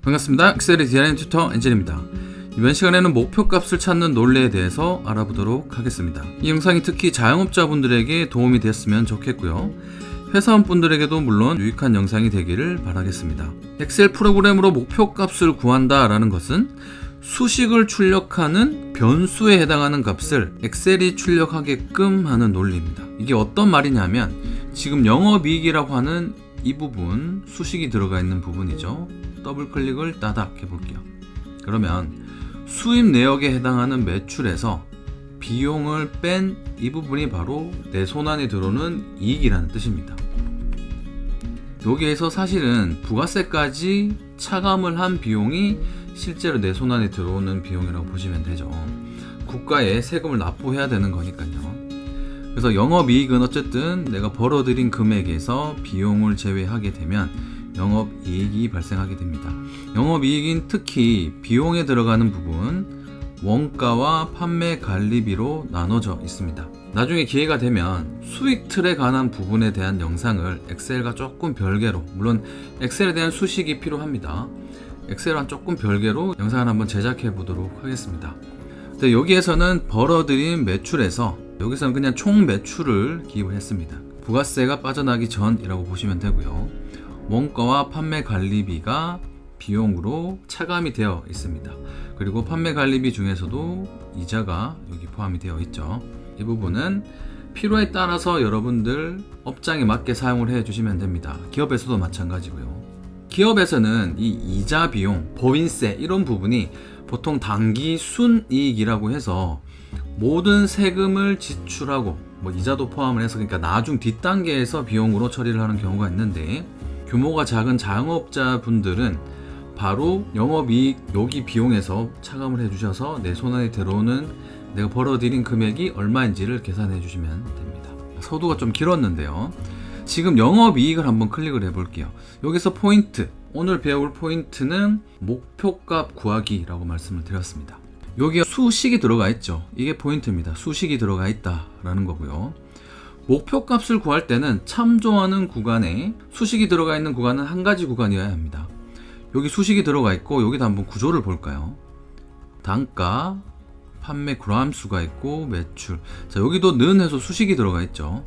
반갑습니다. 엑셀의 디자인 튜터 엔젤입니다. 이번 시간에는 목표값을 찾는 논리에 대해서 알아보도록 하겠습니다. 이 영상이 특히 자영업자분들에게 도움이 되었으면 좋겠고요. 회사원분들에게도 물론 유익한 영상이 되기를 바라겠습니다. 엑셀 프로그램으로 목표값을 구한다라는 것은 수식을 출력하는 변수에 해당하는 값을 엑셀이 출력하게끔 하는 논리입니다. 이게 어떤 말이냐면 지금 영업이익이라고 하는 이 부분, 수식이 들어가 있는 부분이죠. 더블 클릭을 따닥 해볼게요. 그러면 수입 내역에 해당하는 매출에서 비용을 뺀 이 부분이 바로 내 손안에 들어오는 이익이라는 뜻입니다. 여기에서 사실은 부가세까지 차감을 한 비용이 실제로 내 손안에 들어오는 비용이라고 보시면 되죠. 국가에 세금을 납부해야 되는 거니까요. 그래서 영업이익은 어쨌든 내가 벌어들인 금액에서 비용을 제외하게 되면 영업이익이 발생하게 됩니다. 영업이익인 특히 비용에 들어가는 부분 원가와 판매 관리비로 나눠져 있습니다. 나중에 기회가 되면 수익 틀에 관한 부분에 대한 영상을 엑셀과 조금 별개로, 물론 엑셀에 대한 수식이 필요합니다. 엑셀과 조금 별개로 영상을 한번 제작해 보도록 하겠습니다. 여기에서는 벌어들인 매출에서 여기서는 그냥 총 매출을 기입을 했습니다. 부가세가 빠져나기 전이라고 보시면 되고요. 원가와 판매 관리비가 비용으로 차감이 되어 있습니다. 그리고 판매 관리비 중에서도 이자가 여기 포함이 되어 있죠. 이 부분은 필요에 따라서 여러분들 업장에 맞게 사용을 해 주시면 됩니다. 기업에서도 마찬가지고요. 기업에서는 이 이자 비용, 법인세 이런 부분이 보통 단기 순이익이라고 해서 모든 세금을 지출하고 이자도 포함을 해서, 그러니까 나중 뒷단계에서 비용으로 처리를 하는 경우가 있는데, 규모가 작은 자영업자 분들은 바로 영업이익 여기 비용에서 차감을 해주셔서 내 손안에 들어오는 내가 벌어들인 금액이 얼마인지를 계산해 주시면 됩니다. 서두가 좀 길었는데요. 지금 영업이익을 한번 클릭을 해볼게요. 여기서 포인트, 오늘 배울 포인트는 목표값 구하기라고 말씀을 드렸습니다. 여기에 수식이 들어가 있죠. 이게 포인트입니다. 수식이 들어가 있다라는 거고요. 목표값을 구할 때는 참조하는 구간에 수식이 들어가 있는 구간은 한 가지 구간이어야 합니다. 여기 수식이 들어가 있고, 여기도 한번 구조를 볼까요? 단가, 판매 그램수가 있고, 매출. 자, 여기도 는 해서 수식이 들어가 있죠.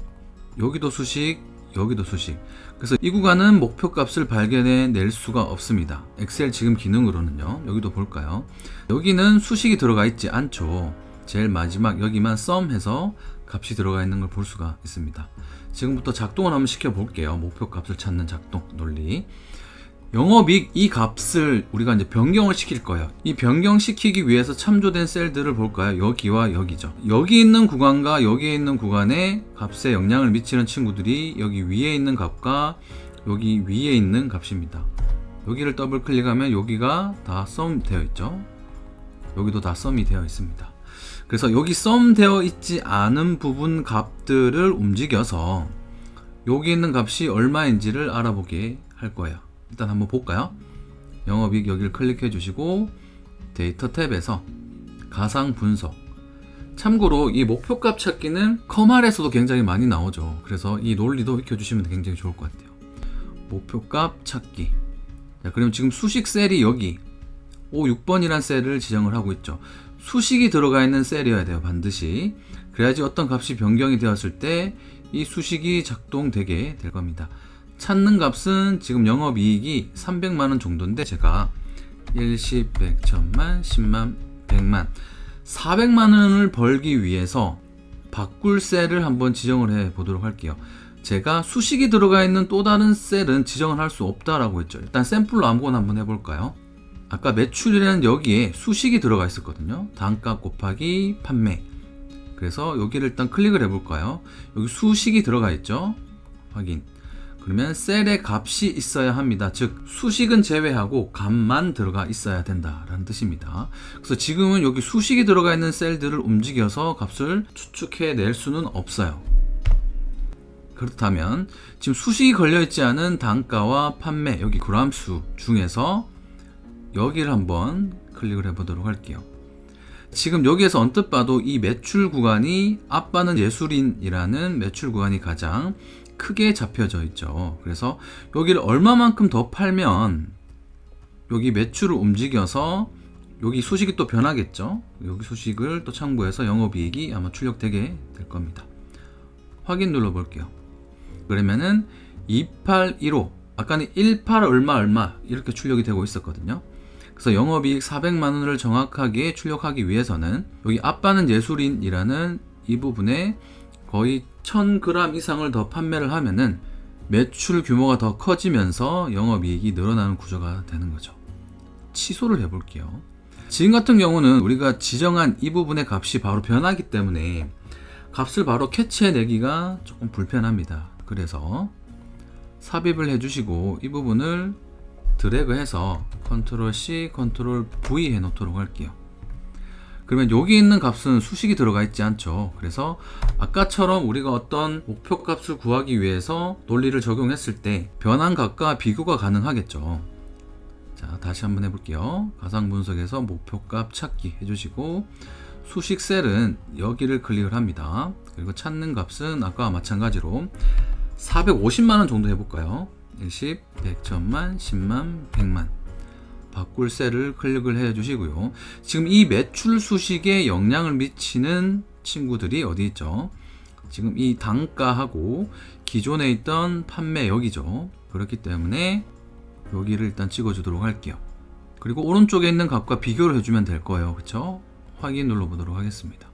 여기도 수식, 여기도 수식. 그래서 이 구간은 목표값을 발견해 낼 수가 없습니다. 엑셀 지금 기능으로는요. 여기도 볼까요? 여기는 수식이 들어가 있지 않죠. 제일 마지막 여기만 sum 해서 값이 들어가 있는 걸 볼 수가 있습니다. 지금부터 작동을 한번 시켜 볼게요. 목표값을 찾는 작동 논리. 영업이익 이 값을 우리가 이제 변경을 시킬 거예요. 이 변경시키기 위해서 참조된 셀들을 볼까요? 여기와 여기죠. 여기 있는 구간과 여기에 있는 구간에 값에 영향을 미치는 친구들이 여기 위에 있는 값과 여기 위에 있는 값입니다. 여기를 더블 클릭하면 여기가 다 sum 되어 있죠. 여기도 다 sum이 되어 있습니다. 그래서 여기 sum 되어 있지 않은 부분 값들을 움직여서 여기 있는 값이 얼마인지를 알아보게 할 거예요. 일단 한번 볼까요? 영업이익 여기를 클릭해 주시고 데이터 탭에서 가상 분석. 참고로 이 목표값 찾기는 커말에서도 굉장히 많이 나오죠. 그래서 이 논리도 익혀주시면 굉장히 좋을 것 같아요. 목표값 찾기. 자, 그럼 지금 수식 셀이 여기 6번이란 셀을 지정을 하고 있죠. 수식이 들어가 있는 셀이어야 돼요. 반드시. 그래야지 어떤 값이 변경이 되었을 때 이 수식이 작동되게 될 겁니다. 찾는 값은 지금 영업이익이 300만원 정도인데, 제가 1, 10, 100, 1000만, 10만, 100만 400만원을 벌기 위해서 바꿀 셀을 한번 지정을 해 보도록 할게요. 제가 수식이 들어가 있는 또 다른 셀은 지정을 할 수 없다라고 했죠. 일단 샘플로 아무거나 한번 해볼까요? 아까 매출이라는 여기에 수식이 들어가 있었거든요. 단가 곱하기 판매. 그래서 여기를 일단 클릭을 해볼까요? 여기 수식이 들어가 있죠. 확인. 그러면 셀에 값이 있어야 합니다. 즉 수식은 제외하고 값만 들어가 있어야 된다라는 뜻입니다. 그래서 지금은 여기 수식이 들어가 있는 셀들을 움직여서 값을 추측해 낼 수는 없어요. 그렇다면 지금 수식이 걸려있지 않은 단가와 판매, 여기 그램수 중에서 여기를 한번 클릭을 해보도록 할게요. 지금 여기에서 언뜻 봐도 이 매출 구간이 아빠는 예술인이라는 매출 구간이 가장 크게 잡혀져 있죠. 그래서 여기를 얼마만큼 더 팔면 여기 매출을 움직여서 여기 수식이 또 변하겠죠. 여기 수식을 또 참고해서 영업이익이 아마 출력되게 될 겁니다. 확인 눌러볼게요. 그러면은 2815, 아까는 18 얼마 이렇게 출력이 되고 있었거든요. 그래서 영업이익 400만원을 정확하게 출력하기 위해서는 여기 아빠는 예술인이라는 이 부분에 거의 1000g 이상을 더 판매를 하면은 매출 규모가 더 커지면서 영업이익이 늘어나는 구조가 되는 거죠. 취소를 해볼게요. 지금 같은 경우는 우리가 지정한 이 부분의 값이 바로 변하기 때문에 값을 바로 캐치해내기가 조금 불편합니다. 그래서 삽입을 해주시고 이 부분을 드래그해서 컨트롤 C, 컨트롤 V 해놓도록 할게요. 그러면 여기 있는 값은 수식이 들어가 있지 않죠. 그래서 아까처럼 우리가 어떤 목표값을 구하기 위해서 논리를 적용했을 때 변한 값과 비교가 가능하겠죠. 자, 다시 한번 해볼게요. 가상 분석에서 목표값 찾기 해주시고 수식 셀은 여기를 클릭을 합니다. 그리고 찾는 값은 아까와 마찬가지로 450만원 정도 해볼까요? 10, 100, 1000만, 10만, 100만. 바꿀 셀을 클릭을 해주시고요. 지금 이 매출 수식에 영향을 미치는 친구들이 어디 있죠? 지금 이 단가하고 기존에 있던 판매역이죠. 그렇기 때문에 여기를 일단 찍어주도록 할게요. 그리고 오른쪽에 있는 값과 비교를 해주면 될 거예요. 그쵸? 확인 눌러보도록 하겠습니다.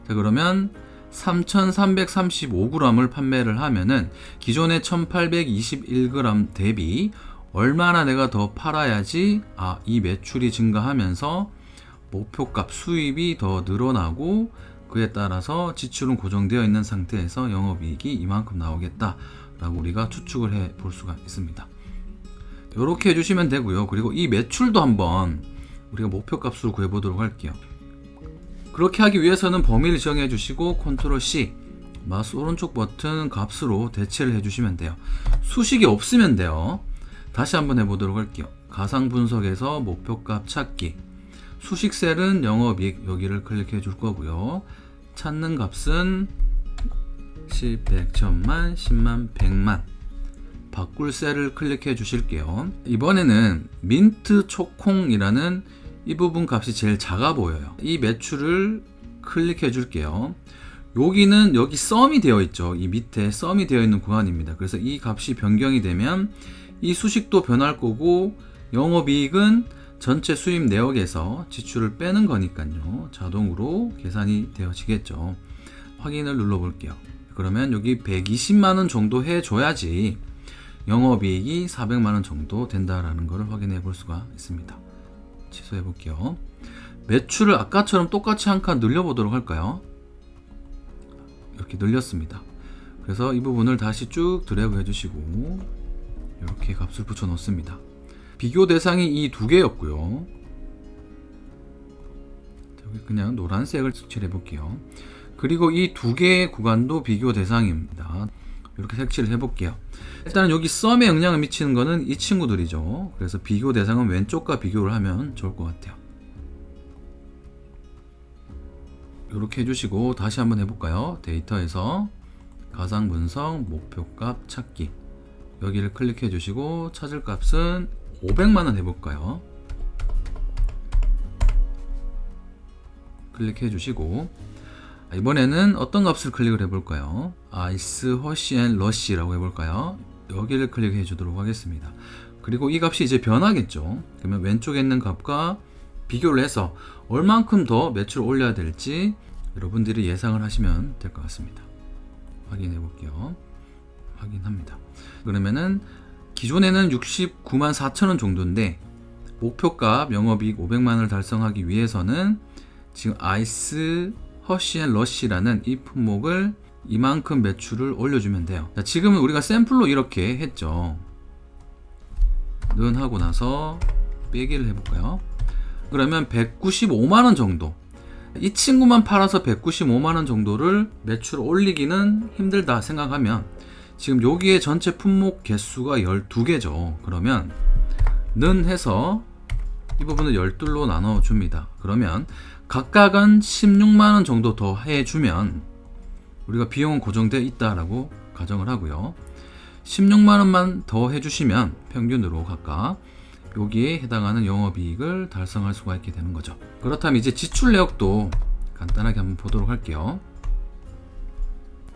자, 그러면 3335g을 판매를 하면은 기존의 1821g 대비 얼마나 내가 더 팔아야지 이 매출이 증가하면서 목표값 수입이 더 늘어나고 그에 따라서 지출은 고정되어 있는 상태에서 영업이익이 이만큼 나오겠다 라고 우리가 추측을 해 볼 수가 있습니다. 이렇게 해주시면 되고요. 그리고 이 매출도 한번 우리가 목표값으로 구해 보도록 할게요. 그렇게 하기 위해서는 범위를 정해 주시고 컨트롤 C, 마우스 오른쪽 버튼 값으로 대체를 해주시면 돼요. 수식이 없으면 돼요. 다시 한번 해보도록 할게요. 가상 분석에서 목표값 찾기, 수식 셀은 영업이익 여기를 클릭해 줄 거고요. 찾는 값은 10, 100, 1000만, 10만, 100만. 바꿀 셀을 클릭해 주실게요. 이번에는 민트 초콩이라는 이 부분 값이 제일 작아 보여요. 이 매출을 클릭해 줄게요. 여기는 여기 썸이 되어 있죠. 이 밑에 썸이 되어 있는 구간입니다. 그래서 이 값이 변경이 되면 이 수식도 변할 거고 영업이익은 전체 수입 내역에서 지출을 빼는 거니까요. 자동으로 계산이 되어지겠죠. 확인을 눌러 볼게요. 그러면 여기 120만원 정도 해줘야지 영업이익이 400만원 정도 된다라는 것을 확인해 볼 수가 있습니다. 취소해 볼게요. 매출을 아까처럼 똑같이 한 칸 늘려보도록 할까요? 이렇게 늘렸습니다. 그래서 이 부분을 다시 쭉 드래그 해주시고 이렇게 값을 붙여 놓습니다. 비교 대상이 이 두 개였고요. 여기 그냥 노란색을 색칠해 볼게요. 그리고 이 두 개의 구간도 비교 대상입니다. 이렇게 색칠을 해볼게요. 일단은 여기 썸에 영향을 미치는 거는 이 친구들이죠. 그래서 비교 대상은 왼쪽과 비교를 하면 좋을 것 같아요. 이렇게 해주시고 다시 한번 해볼까요? 데이터에서 가상 분석 목표값 찾기 여기를 클릭해 주시고 찾을 값은 500만원 해볼까요? 클릭해 주시고 이번에는 어떤 값을 클릭을 해볼까요? 아이스 허쉬 앤 러쉬라고 해볼까요? 여기를 클릭해 주도록 하겠습니다. 그리고 이 값이 이제 변하겠죠. 그러면 왼쪽에 있는 값과 비교를 해서 얼만큼 더 매출을 올려야 될지 여러분들이 예상을 하시면 될 것 같습니다. 확인해 볼게요. 확인합니다. 그러면은 기존에는 69만 4천원 정도인데 목표값 영업이익 500만원을 달성하기 위해서는 지금 아이스 허쉬 앤 러쉬라는 이 품목을 이만큼 매출을 올려주면 돼요. 자, 지금은 우리가 샘플로 이렇게 했죠. 는 하고 나서 빼기를 해볼까요? 그러면 195만원 정도, 이 친구만 팔아서 195만원 정도를 매출을 올리기는 힘들다 생각하면 지금 여기에 전체 품목 개수가 12개죠. 그러면 는 해서 이 부분을 12로 나눠줍니다. 그러면 각각은 16만원 정도 더 해주면 우리가 비용은 고정되어 있다라고 가정을 하고요. 16만원만 더 해주시면 평균으로 각각 여기에 해당하는 영업이익을 달성할 수가 있게 되는 거죠. 그렇다면 이제 지출 내역도 간단하게 한번 보도록 할게요.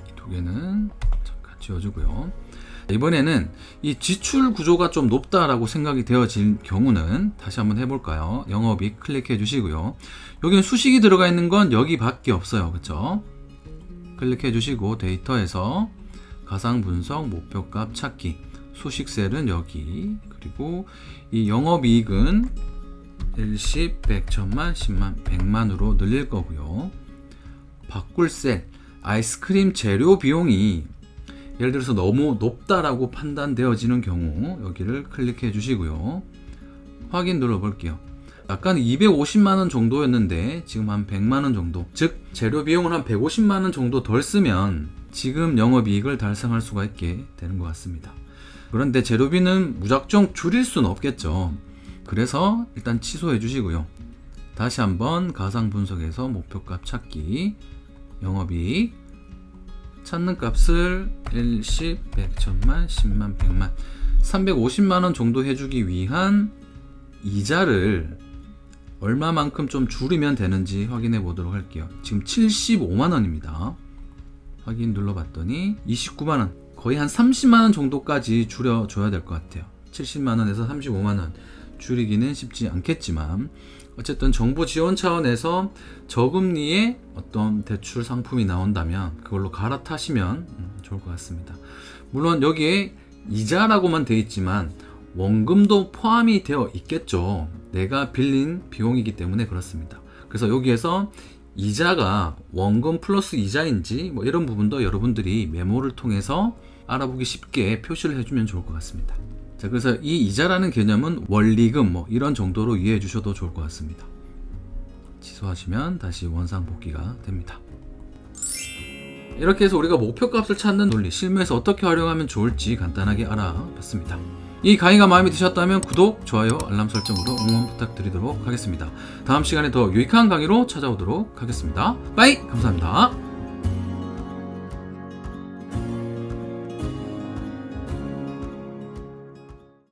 이 두 개는 잠깐 지워주고요. 이번에는 이 지출 구조가 좀 높다라고 생각이 되어질 경우는 다시 한번 해볼까요? 영업이익 클릭해 주시고요. 여기는 수식이 들어가 있는 건 여기밖에 없어요. 그쵸? 클릭해 주시고 데이터에서 가상 분석 목표값 찾기, 수식셀은 여기, 그리고 이 영업이익은 1십, 100, 1000만, 10만, 100만으로 늘릴 거고요. 바꿀 셀, 아이스크림 재료 비용이 예를 들어서 너무 높다라고 판단되어지는 경우 여기를 클릭해 주시고요. 확인 눌러 볼게요. 아까 250만원 정도였는데 지금 한 100만원 정도, 즉 재료 비용을 한 150만원 정도 덜 쓰면 지금 영업이익을 달성할 수가 있게 되는 것 같습니다. 그런데 재료비는 무작정 줄일 수는 없겠죠. 그래서 일단 취소해 주시고요. 다시 한번 가상 분석에서 목표값 찾기, 영업이익 찾는 값을 1십, 100, 1000만, 10만, 100만 350만원 정도 해주기 위한 이자를 얼마만큼 좀 줄이면 되는지 확인해 보도록 할게요. 지금 75만원입니다. 확인 눌러봤더니 29만원, 거의 한 30만원 정도까지 줄여줘야 될 것 같아요. 70만원에서 35만원 줄이기는 쉽지 않겠지만 어쨌든 정부 지원 차원에서 저금리의 어떤 대출 상품이 나온다면 그걸로 갈아타시면 좋을 것 같습니다. 물론 여기에 이자라고만 되어 있지만 원금도 포함이 되어 있겠죠. 내가 빌린 비용이기 때문에 그렇습니다. 그래서 여기에서 이자가 원금 플러스 이자인지 뭐 이런 부분도 여러분들이 메모를 통해서 알아보기 쉽게 표시를 해주면 좋을 것 같습니다. 자, 그래서 이 이자라는 개념은 원리금 뭐 이런 정도로 이해해 주셔도 좋을 것 같습니다. 취소하시면 다시 원상 복귀가 됩니다. 이렇게 해서 우리가 목표값을 찾는 논리, 실무에서 어떻게 활용하면 좋을지 간단하게 알아봤습니다. 이 강의가 마음에 드셨다면 구독, 좋아요, 알람 설정으로 응원 부탁드리도록 하겠습니다. 다음 시간에 더 유익한 강의로 찾아오도록 하겠습니다. 빠이! 감사합니다.